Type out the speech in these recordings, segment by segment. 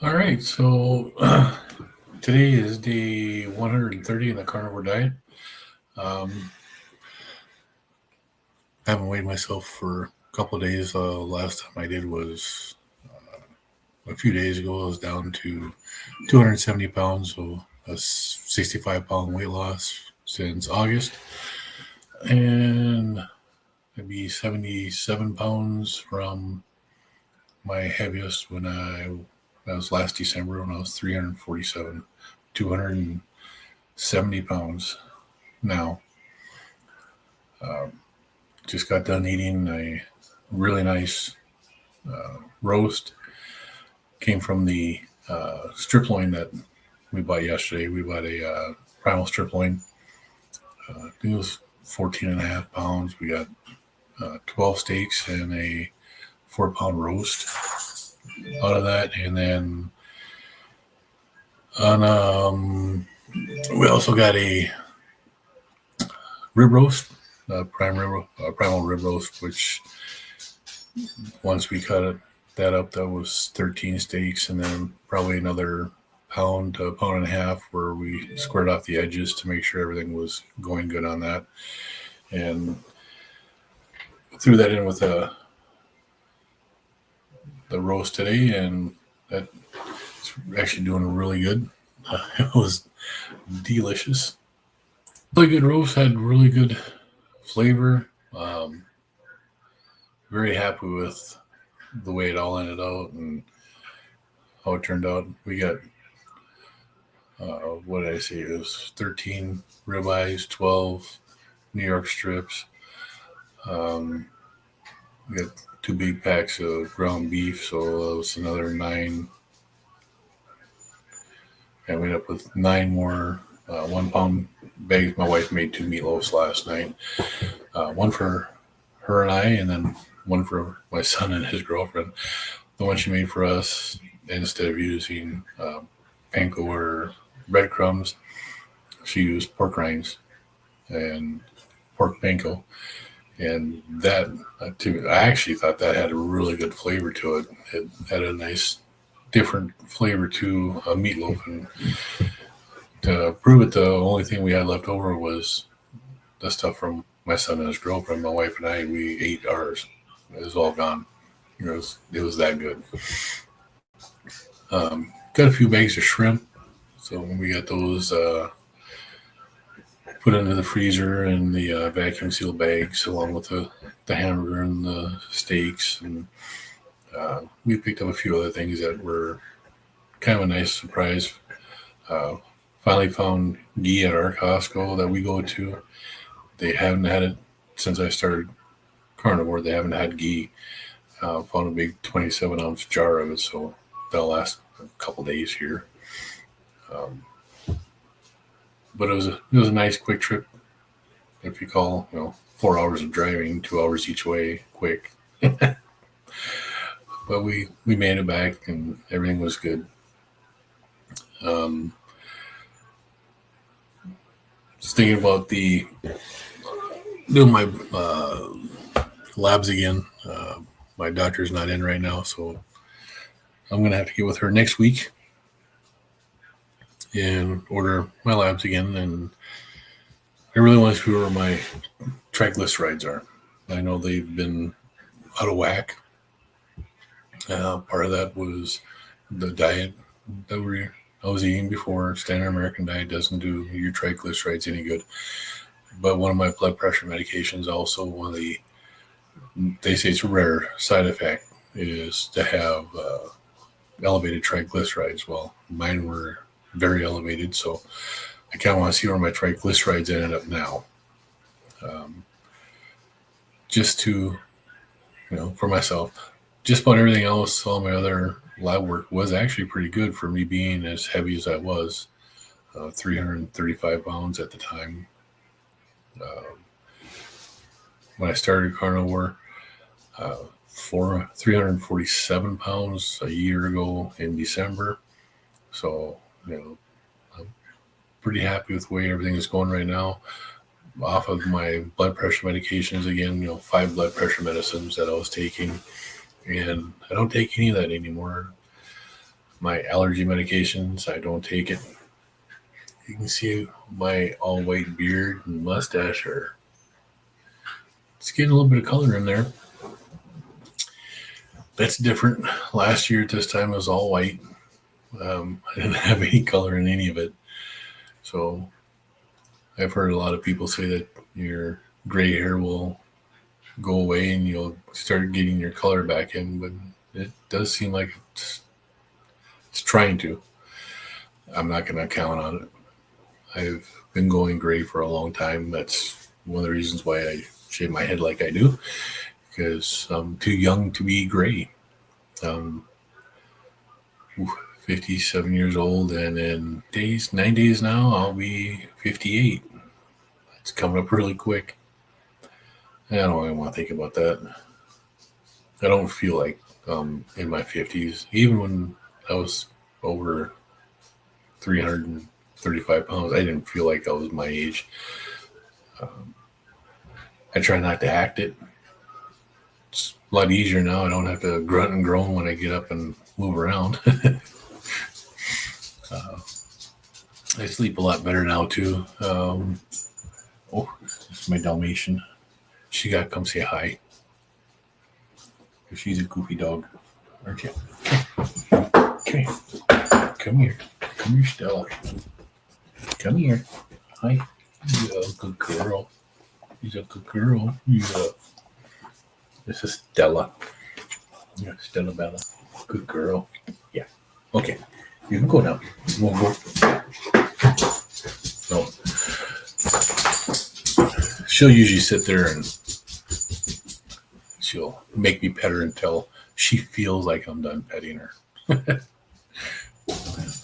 All right, so today is day 130 in the carnivore diet. Um, I haven't weighed myself for a couple of days. Last time I did was a few days ago. I was down to 270 pounds, so a 65-pound weight loss since August, and maybe 77 pounds from my heaviest when that was last December when I was 347, 270 pounds now. Um, just got done eating a really nice roast. Came from the strip loin that we bought yesterday. We bought a primal strip loin. I think it was 14 and a half pounds. We got 12 steaks and a 4-pound roast out of that. And then on, we also got a rib roast, primal rib roast, which once we that up, that was 13 steaks, and then probably another pound to a pound and a half where we squared off the edges to make sure everything was going good on that. And threw that in with the roast today, and that's actually doing really good. It was delicious. Really good roast, had really good flavor. Very happy with the way it all ended out and how it turned out. We got what did I say? It was 13 ribeyes, 12 New York strips. We got 2 big packs of ground beef, so that was another 9. And we ended up with 9 more 1-pound bags. My wife made 2 meatloafs last night. One for her and I, and then one for my son and his girlfriend. The one she made for us, instead of using panko or breadcrumbs, she used pork rinds and pork panko. And that, I actually thought that had a really good flavor to it. It had a nice, different flavor to a meatloaf. And to prove it, the only thing we had left over was the stuff from my son and his girlfriend. My wife and I, we ate ours. It was all gone. It was that good. Got a few bags of shrimp. So we got those put into the freezer in the vacuum seal bags along with the hamburger and the steaks. And we picked up a few other things that were kind of a nice surprise. Finally found ghee at our Costco that we go to. They haven't had it since I started carnivore. They haven't had ghee. Found a big 27-ounce jar of it, so that'll last a couple days here. But it was a nice quick trip. If you call 4 hours of driving, 2 hours each way, quick. But we made it back and everything was good. Just thinking about doing my labs again. My doctor's not in right now, so I'm gonna have to get with her next week and order my labs again. And I really want to see where my triglycerides are. I know they've been out of whack. Part of that was the diet that I was eating before. Standard American diet doesn't do your triglycerides any good. But one of my blood pressure medications, also they say it's a rare side effect, is to have elevated triglycerides. Well, mine were very elevated, so I kind of want to see where my triglycerides ended up now. Just to, for myself. Just about everything else, all my other lab work was actually pretty good for me being as heavy as I was, 335 pounds at the time. When I started carnivore, 347 pounds a year ago in December. So, I'm pretty happy with the way everything is going right now. Off of my blood pressure medications again, 5 blood pressure medicines that I was taking, and I don't take any of that anymore. my allergy medications. I don't take it. You can see my all white beard and mustache it's getting a little bit of color in there. That's different. Last year at this time it was all white. I didn't have any color in any of it. So I've heard a lot of people say that your gray hair will go away and you'll start getting your color back in, but it does seem like it's trying to. I'm not going to count on it. I've been going gray for a long time. That's one of the reasons why I shave my head like I do, because I'm too young to be gray. 57 years old, and in 9 days now, I'll be 58. It's coming up really quick. I don't really want to think about that. I don't feel like in my 50s. Even when I was over 335 pounds, I didn't feel like I was my age. I try not to act it. It's a lot easier now. I don't have to grunt and groan when I get up and move around. I sleep a lot better now too. This is my Dalmatian. She got to come say hi. She's a goofy dog, aren't you? Come here. Come here, Stella. Come here. Hi. You're a good girl. She's a good girl. This is Stella. Yeah, Stella Bella. Good girl. Yeah. Okay. You can go now. You won't go. No. She'll usually sit there and she'll make me pet her until she feels like I'm done petting her.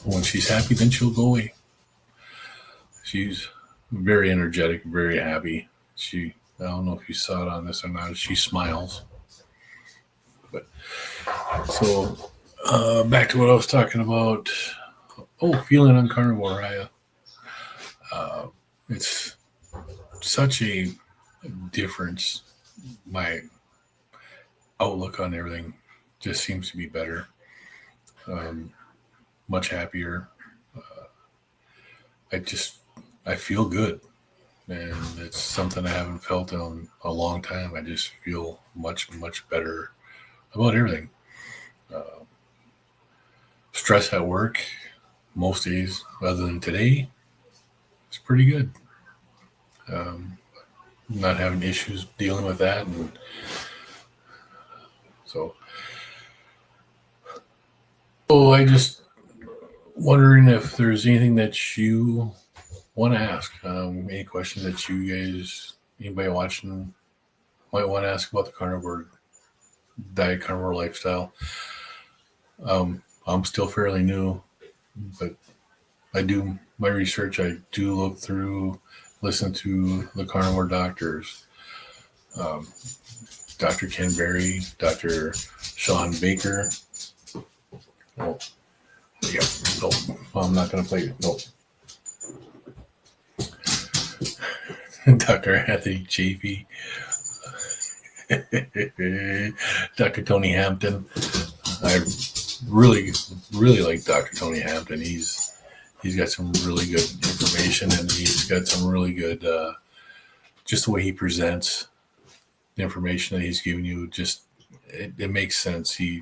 When she's happy, then she'll go away. She's very energetic, very happy. I don't know if you saw it on this or not. She smiles. But so back to what I was talking about. Feeling on carnivore. It's such a difference. My outlook on everything just seems to be better. Much happier. I feel good. And it's something I haven't felt in a long time. I just feel much, much better about everything. Stress at work, most days, other than today, it's pretty good. Not having issues dealing with that. And so I just wondering if there's anything that you want to ask, any questions that you guys, anybody watching, might want to ask about the carnivore diet, carnivore lifestyle. I'm still fairly new, but I do my research. I do look through, listen to the carnivore doctors, Dr. Ken Berry, Dr. Sean Baker. Oh, yeah, no, I'm not going to play it. No. Dr. Anthony Chafee, Dr. Tony Hampton. I really, really like Dr. Tony Hampton. He's got some really good information, and he's got some really good, just the way he presents the information that he's giving you. Just it makes sense. He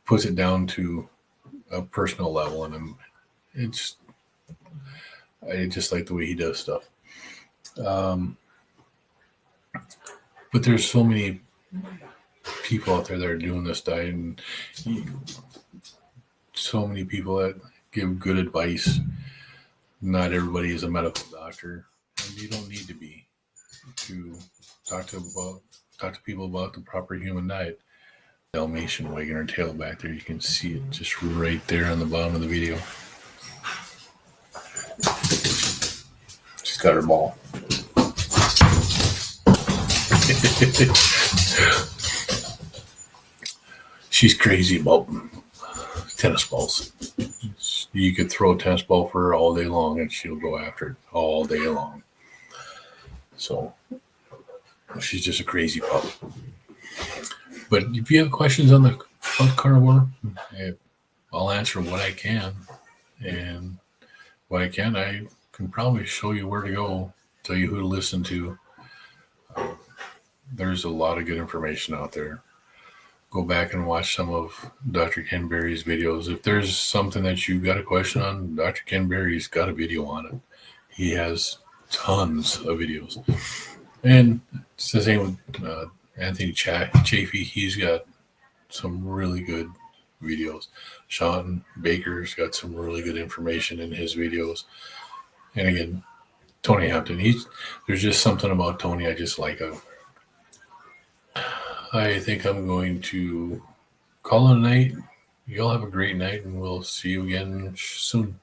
puts it down to a personal level, and I just like the way he does stuff. But there's so many people out there that are doing this diet, and so many people that give good advice. Not everybody is a medical doctor, and you don't need to be to talk to people about the proper human diet. Dalmatian wagging her tail back there. You can see it just right there on the bottom of the video. She's got her ball. She's crazy about tennis balls. You could throw a tennis ball for her all day long and she'll go after it all day long. So she's just a crazy pup. But if you have questions on the carnivore, I'll answer what I can, and what I can probably show you where to go, tell you who to listen to. There's a lot of good information out there. Go back and watch some of Dr. Ken Berry's videos. If there's something that you got a question on, Dr. Ken Berry's got a video on it. He has tons of videos. And it's the same with Anthony Chafee. He's got some really good videos. Sean Baker's got some really good information in his videos. And again, Tony Hampton. There's just something about Tony I just like. I think I'm going to call it a night. Y'all have a great night, and we'll see you again soon.